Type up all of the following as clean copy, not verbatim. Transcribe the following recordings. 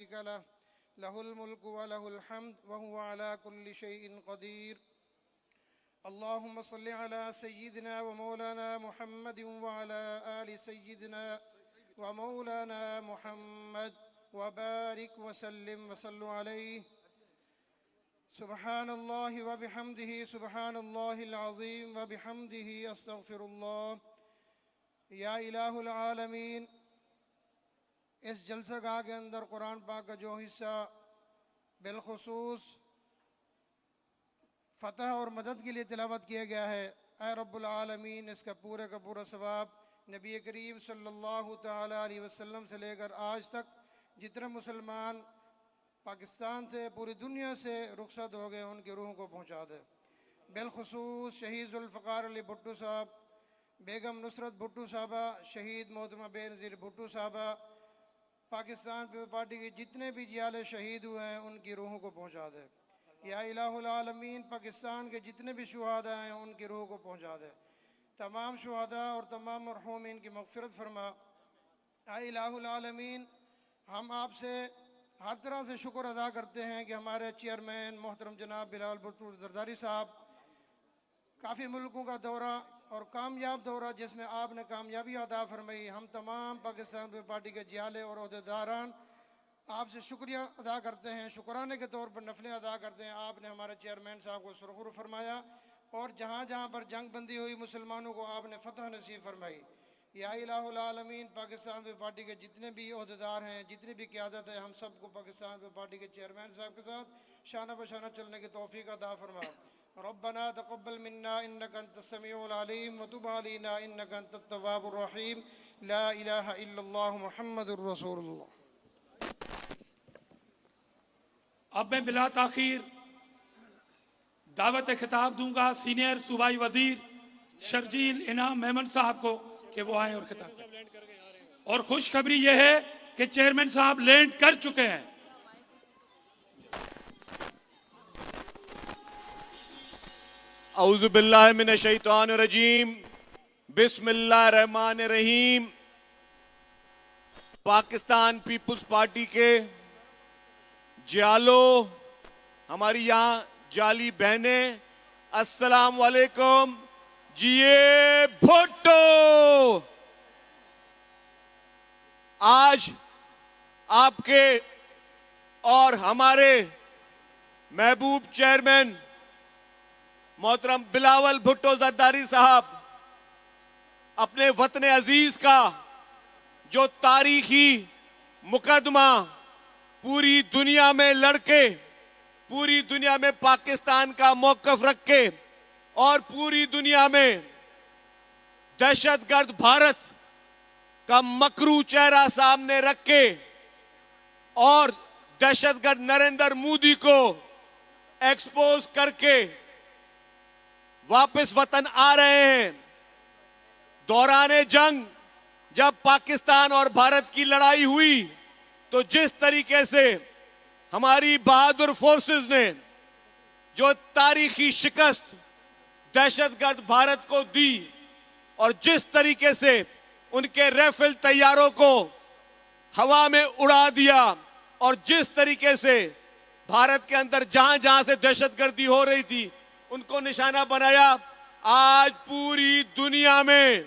شريك له الملك وله الحمد وهو على كل شيء قدير. اللهم صل على سيدنا ومولانا محمد وعلى آل سيدنا ومولانا محمد وبارك وسلم وصلوا عليه. سبحان الله وبحمده سبحان الله العظيم وبحمده استغفر الله. یا الہ العالمین، اس جلسہ گاہ کے اندر قرآن پاک کا جو حصہ بالخصوص فتح اور مدد کے لیے تلاوت کیا گیا ہے، اے رب العالمین اس کا پورا ثواب نبی کریم صلی اللہ تعالی علیہ وسلم سے لے کر آج تک جتنے مسلمان پاکستان سے پوری دنیا سے رخصت ہو گئے ان کی روح کو پہنچا دے. بالخصوص شہید ذوالفقار علی بھٹو صاحب، بیگم نصرت بھٹو صاحبہ، شہید محترمہ بے نظیر بھٹو صاحبہ، پاکستان پیپلز پارٹی کے جتنے بھی جیالے شہید ہوئے ہیں ان کی روحوں کو پہنچا دے. یا الہ العالمین پاکستان کے جتنے بھی شہداء ہیں ان کی روح کو پہنچا دے. تمام شہداء اور تمام مرحومین کی مغفرت فرما. اے الہ العالمین، ہم آپ سے ہر طرح سے شکر ادا کرتے ہیں کہ ہمارے چیئرمین محترم جناب بلاول بھٹو زرداری صاحب کافی ملکوں کا دورہ اور کامیاب دورہ جس میں آپ نے کامیابی عطا فرمائی، ہم تمام پاکستان پیپلز پارٹی کے جیالے اور عہدیداران آپ سے شکریہ ادا کرتے ہیں، شکرانے کے طور پر نفلیں ادا کرتے ہیں. آپ نے ہمارے چیئرمین صاحب کو سرخرو فرمایا اور جہاں جہاں پر جنگ بندی ہوئی مسلمانوں کو آپ نے فتح نصیب فرمائی. یا الہ العالمین پاکستان پیپلز پارٹی کے جتنے بھی عہدیدار ہیں، جتنی بھی قیادت ہے، ہم سب کو پاکستان پیپلز پارٹی کے چیئرمین صاحب کے ساتھ شانہ بشانہ چلنے کی توفیق عطا فرما. ربنا تقبل منا انك انت السميع العليم وتب علينا انك انت التواب الرحيم. لا الہ الا اللہ محمد الرسول اللہ. اب میں بلا تاخیر دعوت خطاب دوں گا سینئر صوبائی وزیر شرجیل انعام میمن صاحب کو کہ وہ آئیں اور خطاب کریں. اور خوشخبری یہ ہے کہ چیئرمین صاحب لینڈ کر چکے ہیں. اعوذ باللہ من الشیطان الرجیم، بسم اللہ الرحمن الرحیم. پاکستان پیپلز پارٹی کے جیالو، ہماری یہاں جعلی بہنیں، السلام علیکم. جیے بھٹو، آج آپ کے اور ہمارے محبوب چیئرمین محترم بلاول بھٹو زرداری صاحب اپنے وطن عزیز کا جو تاریخی مقدمہ پوری دنیا میں لڑ کے، پوری دنیا میں پاکستان کا موقف رکھ کے اور پوری دنیا میں دہشت گرد بھارت کا مکرو چہرہ سامنے رکھ کے اور دہشت گرد نریندر مودی کو ایکسپوز کر کے واپس وطن آ رہے ہیں. دوران جنگ جب پاکستان اور بھارت کی لڑائی ہوئی تو جس طریقے سے ہماری بہادر فورسز نے جو تاریخی شکست دہشت گرد بھارت کو دی اور جس طریقے سے ان کے ریفل طیاروں کو ہوا میں اڑا دیا اور جس طریقے سے بھارت کے اندر جہاں جہاں سے دہشت گردی ہو رہی تھی ان کو نشانہ بنایا، آج پوری دنیا میں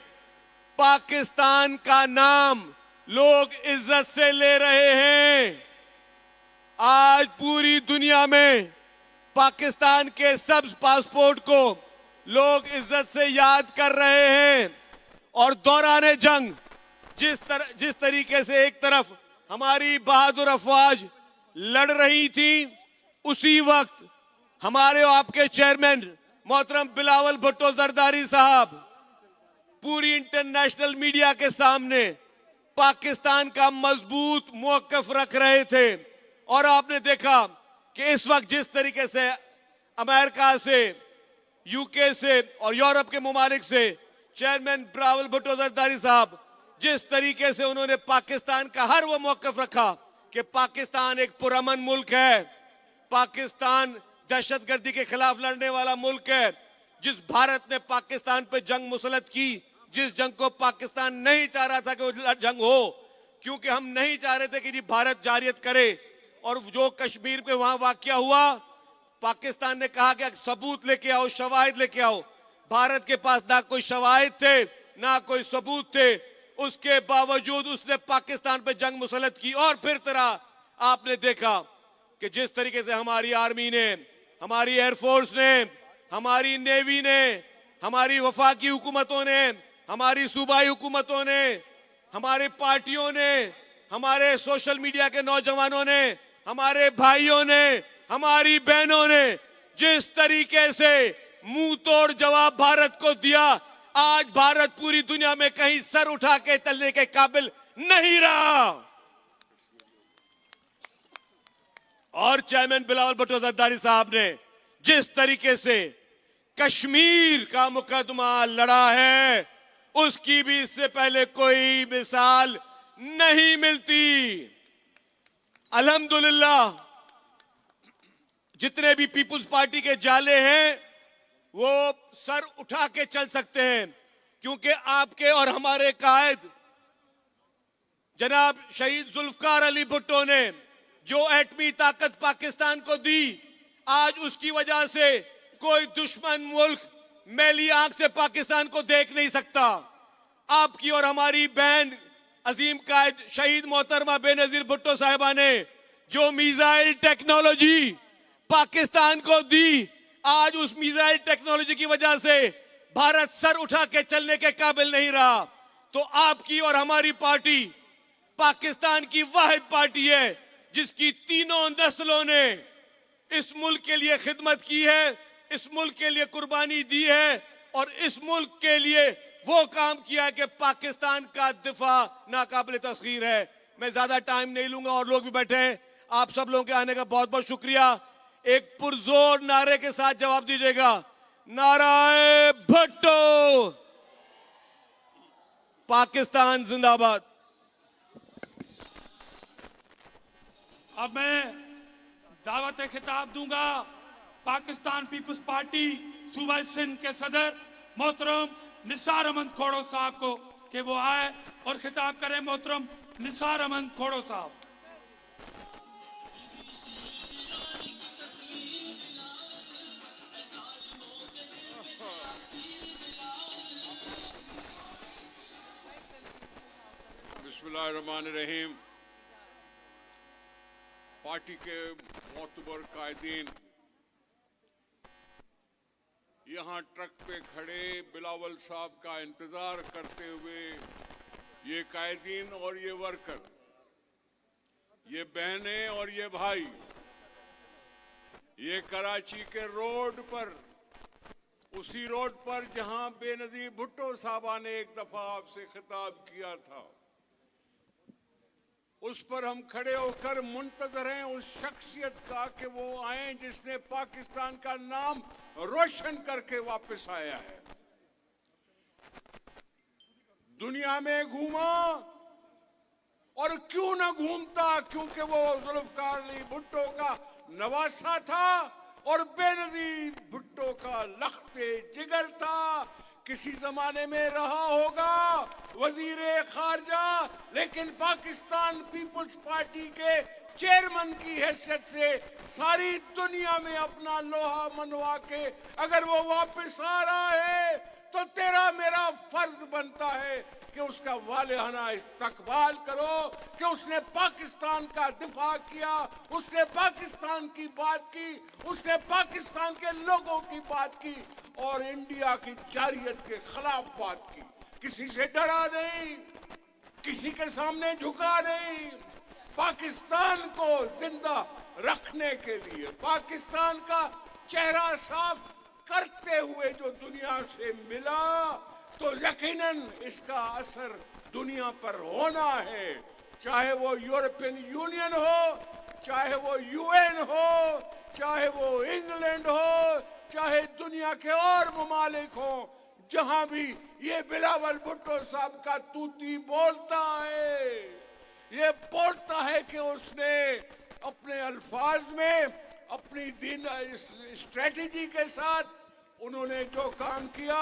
پاکستان کا نام لوگ عزت سے لے رہے ہیں. آج پوری دنیا میں پاکستان کے سبز پاسپورٹ کو لوگ عزت سے یاد کر رہے ہیں. اور دوران جنگ جس طریقے سے ایک طرف ہماری بہادر افواج لڑ رہی تھی، اسی وقت ہمارے آپ کے چیئرمین محترم بلاول بھٹو زرداری صاحب پوری انٹرنیشنل میڈیا کے سامنے پاکستان کا مضبوط موقف رکھ رہے تھے. اور آپ نے دیکھا کہ اس وقت جس طریقے سے امریکہ سے، یو کے سے اور یورپ کے ممالک سے چیئرمین بلاول بھٹو زرداری صاحب جس طریقے سے انہوں نے پاکستان کا ہر وہ موقف رکھا کہ پاکستان ایک پرامن ملک ہے، پاکستان دہشت گردی کے خلاف لڑنے والا ملک ہے. جس بھارت نے پاکستان پہ جنگ مسلط کی، جس جنگ کو پاکستان نہیں چاہ رہا تھا کہ وہ جنگ ہو، کیونکہ ہم نہیں چاہ رہے تھے کہ جی بھارت جارحیت کرے. اور جو کشمیر میں وہاں واقعہ ہوا, پاکستان نے کہا کہ ثبوت لے کے آؤ, شواہد لے کے آؤ. بھارت کے پاس نہ کوئی شواہد تھے نہ کوئی ثبوت تھے. اس کے باوجود اس نے پاکستان پہ جنگ مسلط کی. اور پھر طرح آپ نے دیکھا کہ جس طریقے سے ہماری آرمی نے, ہماری ایئر فورس نے, ہماری نیوی نے, ہماری وفاقی حکومتوں نے, ہماری صوبائی حکومتوں نے, ہماری پارٹیوں نے, ہمارے سوشل میڈیا کے نوجوانوں نے, ہمارے بھائیوں نے, ہماری بہنوں نے جس طریقے سے منہ توڑ جواب بھارت کو دیا, آج بھارت پوری دنیا میں کہیں سر اٹھا کے چلنے کے قابل نہیں رہا. اور چیئرمین بلاول بھٹو زرداری صاحب نے جس طریقے سے کشمیر کا مقدمہ لڑا ہے, اس کی بھی اس سے پہلے کوئی مثال نہیں ملتی. الحمدللہ جتنے بھی پیپلز پارٹی کے جالے ہیں وہ سر اٹھا کے چل سکتے ہیں, کیونکہ آپ کے اور ہمارے قائد جناب شہید ذوالفقار علی بھٹو نے جو ایٹمی طاقت پاکستان کو دی, آج اس کی وجہ سے کوئی دشمن ملک میلی آنکھ سے پاکستان کو دیکھ نہیں سکتا. آپ کی اور ہماری بہن عظیم قائد شہید محترمہ بے نظیر بھٹو صاحبہ نے جو میزائل ٹیکنالوجی پاکستان کو دی, آج اس میزائل ٹیکنالوجی کی وجہ سے بھارت سر اٹھا کے چلنے کے قابل نہیں رہا. تو آپ کی اور ہماری پارٹی پاکستان کی واحد پارٹی ہے جس کی تینوں نسلوں نے اس ملک کے لیے خدمت کی ہے, اس ملک کے لیے قربانی دی ہے, اور اس ملک کے لیے وہ کام کیا ہے کہ پاکستان کا دفاع ناقابل تسخیر ہے. میں زیادہ ٹائم نہیں لوں گا, اور لوگ بھی بیٹھے ہیں. آپ سب لوگوں کے آنے کا بہت بہت شکریہ. ایک پرزور نعرے کے ساتھ جواب دیجیے گا, نعرہ بھٹو, پاکستان زندہ باد. اب میں دعوت خطاب دوں گا پاکستان پیپلز پارٹی صوبہ سندھ کے صدر محترم نثار احمد کھوڑو صاحب کو کہ وہ آئے اور خطاب کریں. محترم نثار احمد کھوڑو صاحب. بسم اللہ الرحمن الرحیم. پارٹی کے معتبر قائدین, یہاں ٹرک پہ کھڑے بلاول صاحب کا انتظار کرتے ہوئے یہ قائدین اور یہ ورکر, یہ بہنیں اور یہ بھائی, یہ کراچی کے روڈ پر, اسی روڈ پر جہاں بے نظیر بھٹو صاحبہ نے ایک دفعہ آپ سے خطاب کیا تھا, اس پر ہم کھڑے ہو کر منتظر ہیں اس شخصیت کا کہ وہ آئیں جس نے پاکستان کا نام روشن کر کے واپس آیا ہے. دنیا میں گھوما, اور کیوں نہ گھومتا, کیونکہ وہ ذوالفقار علی بھٹو کا نواسا تھا اور بے نظیر بھٹو کا لخت جگر تھا. کسی زمانے میں رہا ہوگا وزیر خارجہ, لیکن پاکستان پیپلز پارٹی کے چیئرمین کی حیثیت سے ساری دنیا میں اپنا لوہا منوا کے اگر وہ واپس آ رہا ہے تو تیرا میرا فرض بنتا ہے کہ اس کا والہانہ استقبال کرو کہ اس نے پاکستان کا دفاع کیا, اس نے پاکستان کی بات کی, اس نے پاکستان کے لوگوں کی بات کی اور انڈیا کی جارحیت کے خلاف بات کی. کسی سے ڈرا نہیں, کسی کے سامنے جھکا نہیں. پاکستان کو زندہ رکھنے کے لیے, پاکستان کا چہرہ صاف کرتے ہوئے جو دنیا سے ملا, تو یقیناً اس کا اثر دنیا پر ہونا ہے, چاہے وہ یورپین یونین ہو, چاہے وہ یو این ہو, چاہے وہ انگلینڈ ہو, چاہے دنیا کے اور ممالک ہوں, جہاں بھی یہ بلاول بھٹو صاحب کا توتی بولتا ہے, یہ بولتا ہے کہ اس نے اپنے الفاظ میں اپنی اسٹریٹجی کے ساتھ انہوں نے جو کام کیا,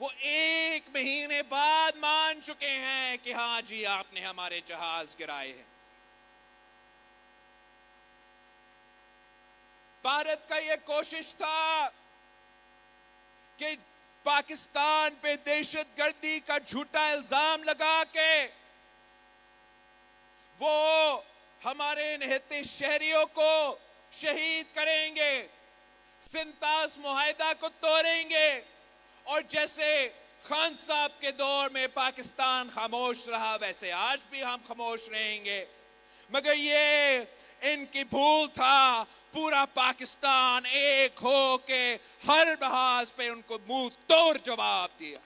وہ 1 مہینے بعد مان چکے ہیں کہ ہاں جی آپ نے ہمارے جہاز گرائے ہیں. بھارت کا یہ کوشش تھا کہ پاکستان پہ دہشت گردی کا جھوٹا الزام لگا کے وہ ہمارے نہتے شہریوں کو شہید کریں گے, سنتاس معاہدہ کو توڑیں گے, اور جیسے خان صاحب کے دور میں پاکستان خاموش رہا ویسے آج بھی ہم خاموش رہیں گے. مگر یہ ان کی بھول تھا. پورا پاکستان ایک ہو کے ہر لحاظ پہ ان کو منہ توڑ جواب دیا.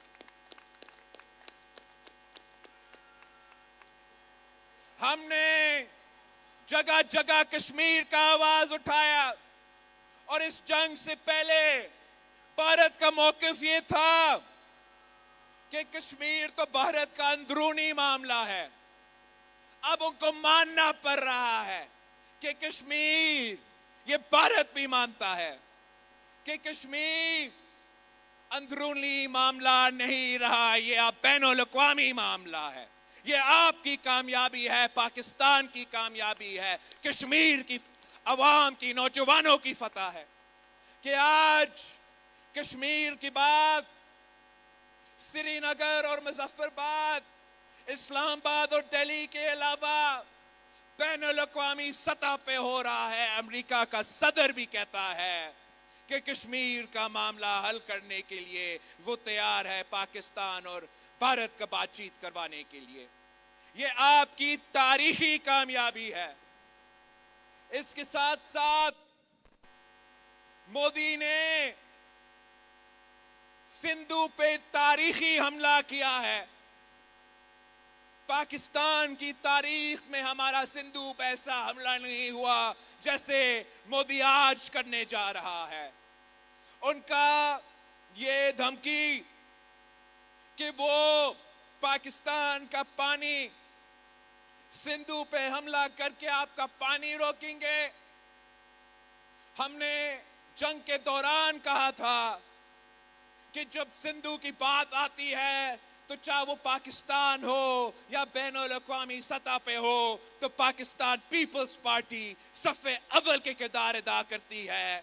ہم نے جگہ جگہ کشمیر کا آواز اٹھایا, اور اس جنگ سے پہلے بھارت کا موقف یہ تھا کہ کشمیر تو بھارت کا اندرونی معاملہ ہے. اب ان کو ماننا پڑ رہا ہے کہ کشمیر, یہ بھارت بھی مانتا ہے کہ کشمیر اندرونی معاملہ نہیں رہا, یہ اب بین الاقوامی معاملہ ہے. یہ آپ کی کامیابی ہے, پاکستان کی کامیابی ہے, کشمیر کی عوام کی, نوجوانوں کی فتح ہے کہ آج کشمیر کی بات سری نگر اور مظفر آباد, اسلام آباد اور دہلی کے علاوہ بین الاقوامی سطح پہ ہو رہا ہے. امریکہ کا صدر بھی کہتا ہے کہ کشمیر کا معاملہ حل کرنے کے لیے وہ تیار ہے پاکستان اور بھارت کا بات چیت کروانے کے لیے. یہ آپ کی تاریخی کامیابی ہے. اس کے ساتھ ساتھ مودی نے سندھو پہ تاریخی حملہ کیا ہے. پاکستان کی تاریخ میں ہمارا سندھو پہ ایسا حملہ نہیں ہوا جیسے مودی آج کرنے جا رہا ہے. ان کا یہ دھمکی کہ وہ پاکستان کا پانی, سندھو پہ حملہ کر کے آپ کا پانی روکیں گے. ہم نے جنگ کے دوران کہا تھا کہ جب سندھو کی بات آتی ہے تو چاہے وہ پاکستان ہو یا بین الاقوامی سطح پہ ہو, تو پاکستان پیپلز پارٹی صف اول کے کردار ادا کرتی ہے.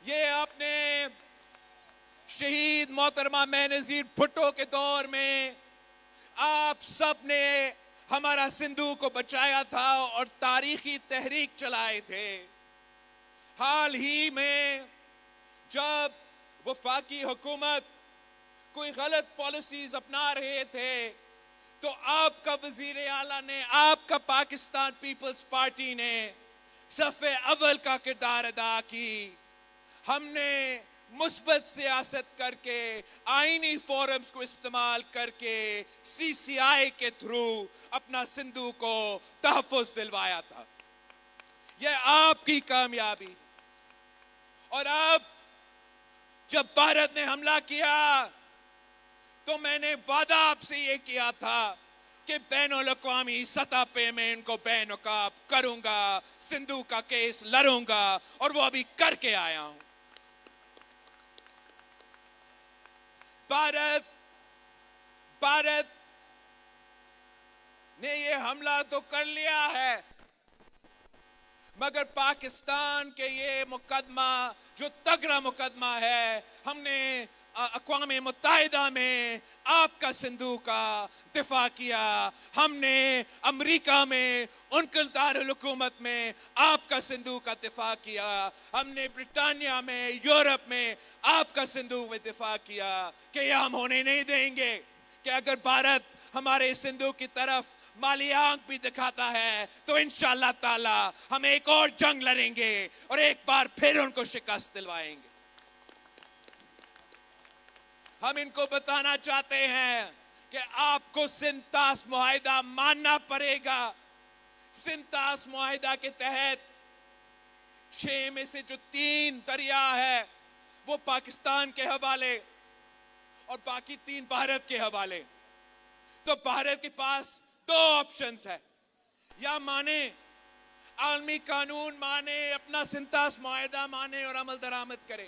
یہ آپ نے شہید محترمہ ماں نذیر بھٹو کے دور میں آپ سب نے ہمارا سندھو کو بچایا تھا اور تاریخی تحریک چلائے تھے. حال ہی میں جب وفاقی حکومت کوئی غلط پالیسیز اپنا رہے تھے تو آپ کا وزیر اعلیٰ نے, آپ کا پاکستان پیپلز پارٹی نے صف اول کا کردار ادا کی. ہم نے مثبت سیاست کر کے, آئینی فورمز کو استعمال کر کے, سی سی آئی کے تھرو اپنا سندھو کو تحفظ دلوایا تھا. یہ آپ کی کامیابی. اور اب جب بھارت نے حملہ کیا تو میں نے وعدہ آپ سے یہ کیا تھا کہ بین الاقوامی سطح پہ میں ان کو بے نقاب کروں گا, سندھو کا کیس لڑوں گا, اور وہ ابھی کر کے آیا ہوں. بھارت نے یہ حملہ تو کر لیا ہے, مگر پاکستان کے یہ مقدمہ جو تگڑا مقدمہ ہے, ہم نے اقوام متحدہ میں آپ کا سندھو کا دفاع کیا. ہم نے امریکہ میں ان کے دارالحکومت میں آپ کا سندھو کا دفاع کیا. ہم نے برطانیہ میں, یورپ میں آپ کا سندھو میں دفاع کیا کہ یہ ہم ہونے نہیں دیں گے کہ اگر بھارت ہمارے سندھو کی طرف مالی آنکھ بھی دکھاتا ہے تو انشاءاللہ تعالی ہم ایک اور جنگ لڑیں گے اور ایک بار پھر ان کو شکست دلوائیں گے. ہم ان کو بتانا چاہتے ہیں کہ آپ کو سنتاس معاہدہ ماننا پڑے گا. سنتاس معاہدہ کے تحت 6 میں سے جو 3 دریا ہے وہ پاکستان کے حوالے اور باقی 3 بھارت کے حوالے. تو بھارت کے پاس 2 آپشنز ہے, یا مانے عالمی قانون مانے, اپنا سنتاس معاہدہ مانے اور عمل درآمد کرے,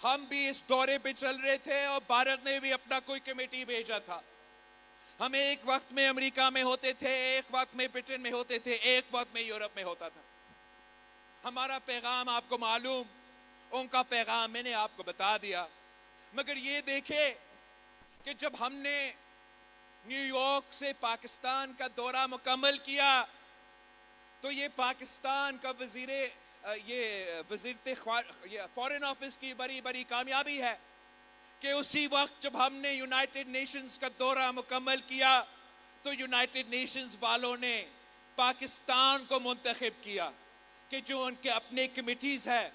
ہم بھی اس دورے پہ چل رہے تھے اور بھارت نے بھی اپنا کوئی کمیٹی بھیجا تھا. ہم ایک وقت میں امریکہ میں ہوتے تھے, ایک وقت میں برٹن میں ہوتے تھے, ایک وقت میں یورپ میں ہوتا تھا. ہمارا پیغام آپ کو معلوم, ان کا پیغام میں نے آپ کو بتا دیا. مگر یہ دیکھے کہ جب ہم نے نیو یارک سے پاکستان کا دورہ مکمل کیا تو یہ پاکستان کا وزیر فارن آفس کی بڑی بڑی کامیابی ہے کہ اسی وقت جب ہم نے یونائٹڈ نیشنز کا دورہ مکمل کیا تو یونائٹڈ نیشنز والوں نے پاکستان کو منتخب کیا کہ جو ان کے اپنے کمیٹیز ہے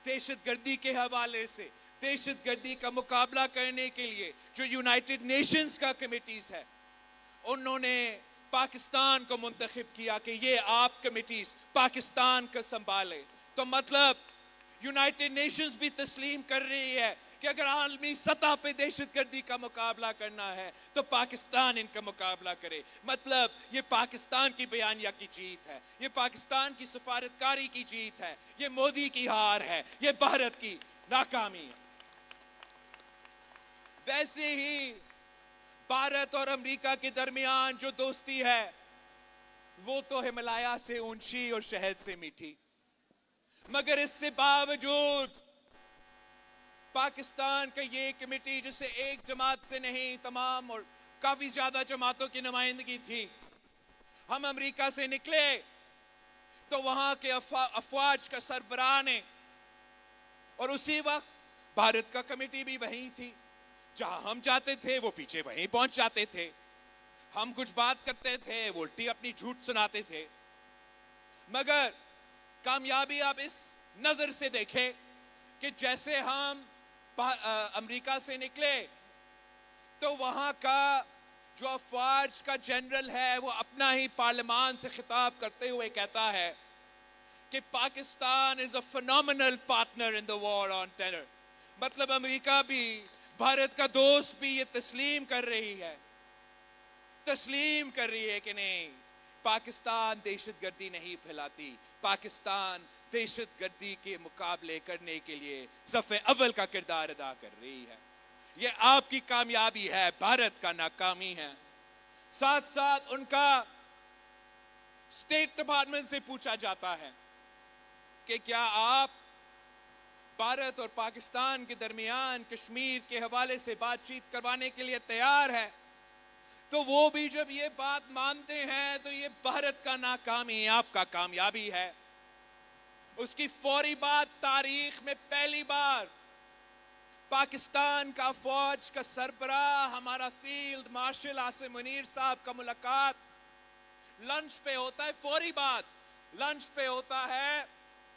دہشت گردی کے حوالے سے, دہشت گردی کا مقابلہ کرنے کے لیے جو یونائٹڈ نیشنز کا کمیٹیز ہے, انہوں نے پاکستان کو منتخب کیا کہ یہ آپ کمیٹیز پاکستان کا سنبھالے. تو مطلب یونائٹڈ نیشنز بھی تسلیم کر رہی ہے کہ اگر عالمی سطح پہ دہشت گردی کا مقابلہ کرنا ہے تو پاکستان ان کا مقابلہ کرے. مطلب یہ پاکستان کی بیانیہ کی جیت ہے, یہ پاکستان کی سفارتکاری کی جیت ہے, یہ مودی کی ہار ہے, یہ بھارت کی ناکامی ہے. ویسے ہی بھارت اور امریکہ کے درمیان جو دوستی ہے وہ تو ہمالیہ سے اونچی اور شہد سے میٹھی, مگر اس سے باوجود پاکستان کا یہ کمیٹی جسے ایک جماعت سے نہیں تمام اور کافی زیادہ جماعتوں کی نمائندگی تھی, ہم امریکہ سے نکلے تو وہاں کے افواج کا سربراہ نے, اور اسی وقت بھارت کا کمیٹی بھی وہیں تھی, جہاں ہم جاتے تھے وہ پیچھے وہیں پہنچ جاتے تھے, ہم کچھ بات کرتے تھے وہ الٹی اپنی جھوٹ سناتے تھے. مگر کامیابی آپ اس نظر سے دیکھیں کہ جیسے ہم امریکہ سے نکلے تو وہاں کا جو افواج کا جنرل ہے وہ اپنا ہی پارلیمان سے خطاب کرتے ہوئے کہتا ہے کہ Pakistan is a phenomenal partner in the war on terror. مطلب امریکہ بھی, بھارت کا دوست بھی یہ تسلیم کر رہی ہے کہ نہیں, پاکستان دہشت گردی نہیں پھیلاتی, پاکستان دہشت گردی کے مقابلے کرنے کے لیے صف اول کا کردار ادا کر رہی ہے. یہ آپ کی کامیابی ہے, بھارت کا ناکامی ہے. ساتھ ساتھ ان کا اسٹیٹ ڈپارٹمنٹ سے پوچھا جاتا ہے کہ کیا آپ بھارت اور پاکستان کے درمیان کشمیر کے حوالے سے بات چیت کروانے کے لیے تیار ہے, تو وہ بھی جب یہ بات مانتے ہیں تو یہ بھارت کا ناکامی آپ کا کامیابی ہے. اس کی فوری بعد تاریخ میں پہلی بار پاکستان کا فوج کا سربراہ ہمارا فیلڈ مارشل عاصم منیر صاحب کا ملاقات لنچ پہ ہوتا ہے, فوری بعد لنچ پہ ہوتا ہے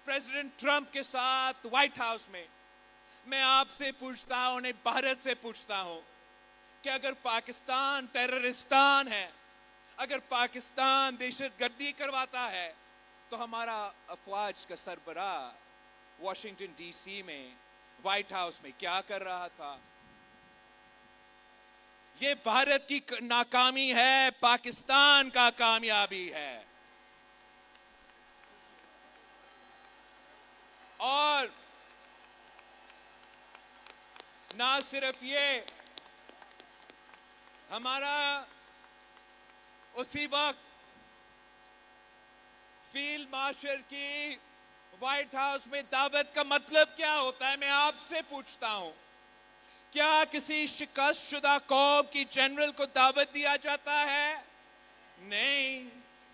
پریزیڈنٹ ٹرمپ کے ساتھ وائٹ ہاؤس میں. میں آپ سے پوچھتا ہوں, بھارت سے پوچھتا ہوں کہ اگر پاکستان ٹیررستان ہے, اگر پاکستان دہشت گردی کرواتا ہے, تو ہمارا افواج کا سربراہ واشنگٹن ڈی سی میں وائٹ ہاؤس میں کیا کر رہا تھا؟ یہ بھارت کی ناکامی ہے, پاکستان کا کامیابی ہے. اور نہ صرف یہ, ہمارا اسی وقت فیلڈ مارشل کی وائٹ ہاؤس میں دعوت کا مطلب کیا ہوتا ہے؟ میں آپ سے پوچھتا ہوں, کیا کسی شکست شدہ قوم کی جنرل کو دعوت دیا جاتا ہے؟ نہیں.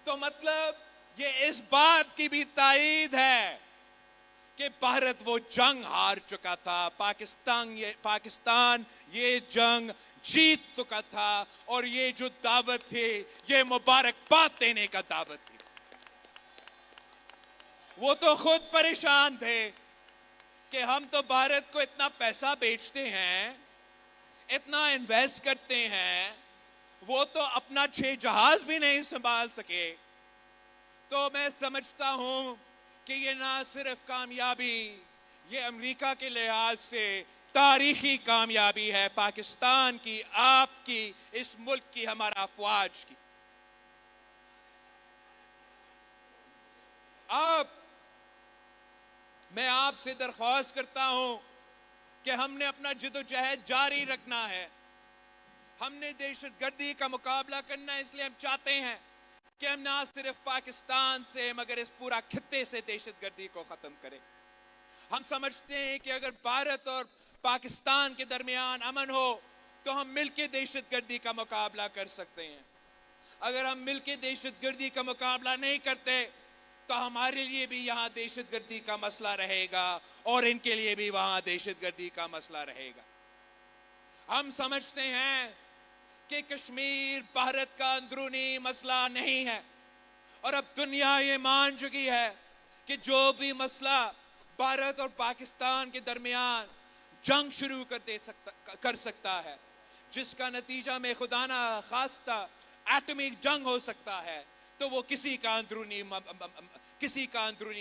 تو مطلب یہ اس بات کی بھی تائید ہے کہ بھارت وہ جنگ ہار چکا تھا, پاکستان یہ جنگ جیت چکا تھا, اور یہ جو دعوت تھی یہ مبارکباد دینے کا دعوت تھی. وہ تو خود پریشان تھے کہ ہم تو بھارت کو اتنا پیسہ بیچتے ہیں, اتنا انویسٹ کرتے ہیں, وہ تو اپنا 6 جہاز بھی نہیں سنبھال سکے. تو میں سمجھتا ہوں کہ یہ نہ صرف کامیابی, یہ امریکہ کے لحاظ سے تاریخی کامیابی ہے پاکستان کی, آپ کی, اس ملک کی, ہمارا افواج کی. میں آپ سے درخواست کرتا ہوں کہ ہم نے اپنا جدوجہد جاری رکھنا ہے. ہم نے دہشت گردی کا مقابلہ کرنا ہے. اس لیے ہم چاہتے ہیں کہ ہم نہ صرف پاکستان سے مگر اس پورا خطے سے دہشت گردی کو ختم کریں. ہم سمجھتے ہیں کہ اگر بھارت اور پاکستان کے درمیان امن ہو تو ہم مل کے دہشت گردی کا مقابلہ کر سکتے ہیں. اگر ہم مل کے دہشت گردی کا مقابلہ نہیں کرتے تو ہمارے لیے بھی یہاں دہشت گردی کا مسئلہ رہے گا اور ان کے لیے بھی وہاں دہشت گردی کا مسئلہ رہے گا. ہم سمجھتے ہیں کہ کشمیر بھارت کا اندرونی مسئلہ نہیں ہے اور اب دنیا یہ مان چکی ہے کہ جو بھی مسئلہ بھارت اور پاکستان کے درمیان جنگ شروع کر سکتا ہے, جس کا نتیجہ میں خدا نہ خواستہ ایٹمی جنگ ہو سکتا ہے, تو وہ کسی کا اندرونی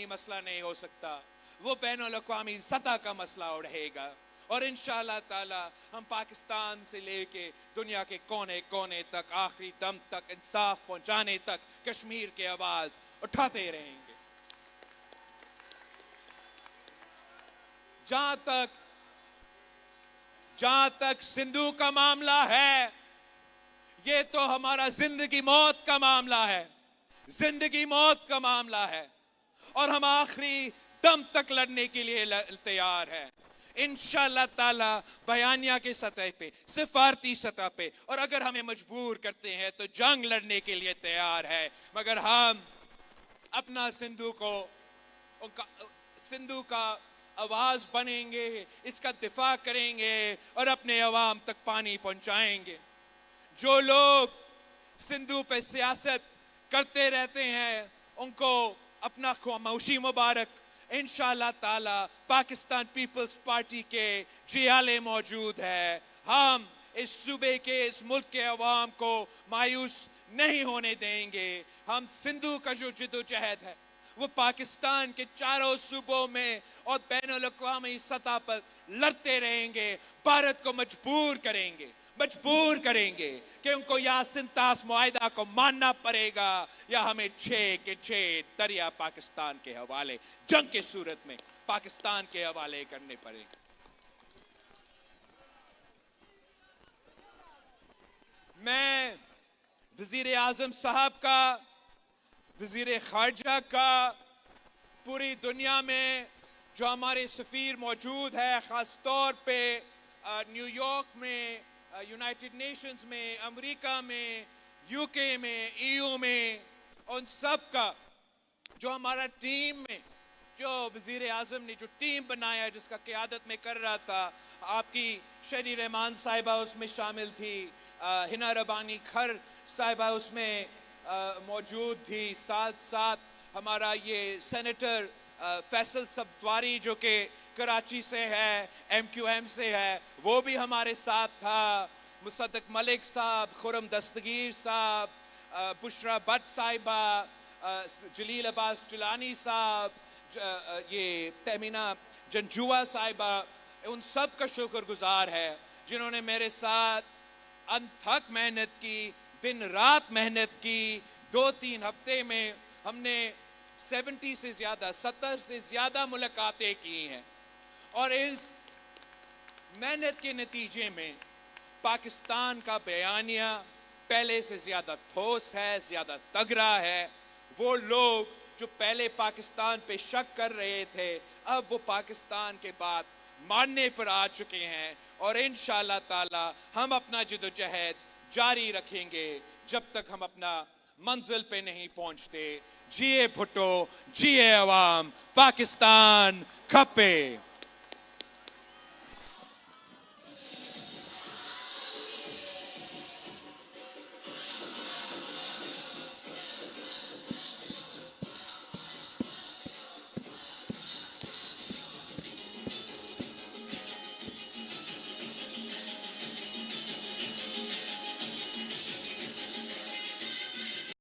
مسئلہ نہیں ہو سکتا. وہ بین الاقوامی سطح کا مسئلہ رہے گا. اور انشاءاللہ تعالی ہم پاکستان سے لے کے دنیا کے کونے کونے تک آخری دم تک انصاف پہنچانے تک کشمیر کی آواز اٹھاتے رہیں گے. جہاں تک سندھو کا معاملہ ہے, یہ تو ہمارا زندگی موت کا معاملہ ہے. زندگی موت کا معاملہ ہے اور ہم آخری دم تک لڑنے کے لیے تیار ہیں. انشاءاللہ تعالی بیانیہ کے سطح پہ, سفارتی سطح پہ, اور اگر ہمیں مجبور کرتے ہیں تو جنگ لڑنے کے لیے تیار ہے. مگر ہم اپنا سندھو کا آواز بنیں گے, اس کا دفاع کریں گے اور اپنے عوام تک پانی پہنچائیں گے. جو لوگ سندھو پہ سیاست کرتے رہتے ہیں ان کو اپنا خاموشی مبارک. انشاءاللہ تعالی پاکستان پیپلز پارٹی کے جیالے موجود ہے. ہم اس صوبے کے, اس ملک کے عوام کو مایوس نہیں ہونے دیں گے. ہم سندھو کا جو جدوجہد ہے وہ پاکستان کے چاروں صوبوں میں اور بین الاقوامی سطح پر لڑتے رہیں گے. بھارت کو مجبور کریں گے کہ ان کو یا سنتاس معاہدہ کو ماننا پڑے گا یا ہمیں 6 کے 6 دریا پاکستان کے حوالے, جنگ کے صورت میں پاکستان کے حوالے کرنے پڑیں گے. میں وزیر اعظم صاحب کا, وزیر خارجہ کا, پوری دنیا میں جو ہمارے سفیر موجود ہے, خاص طور پہ نیو یارک میں, یونائٹڈ نیشنز میں, امریکہ میں, یو کے میں, EU میں, ان سب کا جو ہمارا ٹیم میں, جو وزیر اعظم نے جو ٹیم بنایا جس کا قیادت میں کر رہا تھا, آپ کی شہری رحمان صاحبہ اس میں شامل تھی, ہنا ربانی کھر صاحبہ اس میں موجود تھی, ساتھ ہمارا یہ سینیٹر فیصل سبزواری جو کہ کراچی سے ہے, MQM سے ہے, وہ بھی ہمارے ساتھ تھا, مصدق ملک صاحب, خرم دستگیر صاحب, بشرا بٹ صاحبہ, جلیل عباس جلانی صاحب, یہ تہمینہ جنجوہ صاحبہ, ان سب کا شکر گزار ہے جنہوں نے میرے ساتھ انتھک محنت کی, دن رات محنت کی. 2-3 ہفتے میں ہم نے 70 سے زیادہ ملاقاتیں کی ہیں اور اس محنت کے نتیجے میں پاکستان کا بیانیہ پہلے سے زیادہ ٹھوس ہے, زیادہ تگڑا ہے. وہ لوگ جو پہلے پاکستان پہ شک کر رہے تھے اب وہ پاکستان کے بات ماننے پر آ چکے ہیں اور انشاءاللہ تعالی ہم اپنا جدوجہد جاری رکھیں گے جب تک ہم اپنا منزل پہ نہیں پہنچتے. جیے بھٹو, جیے عوام, پاکستان کھپے.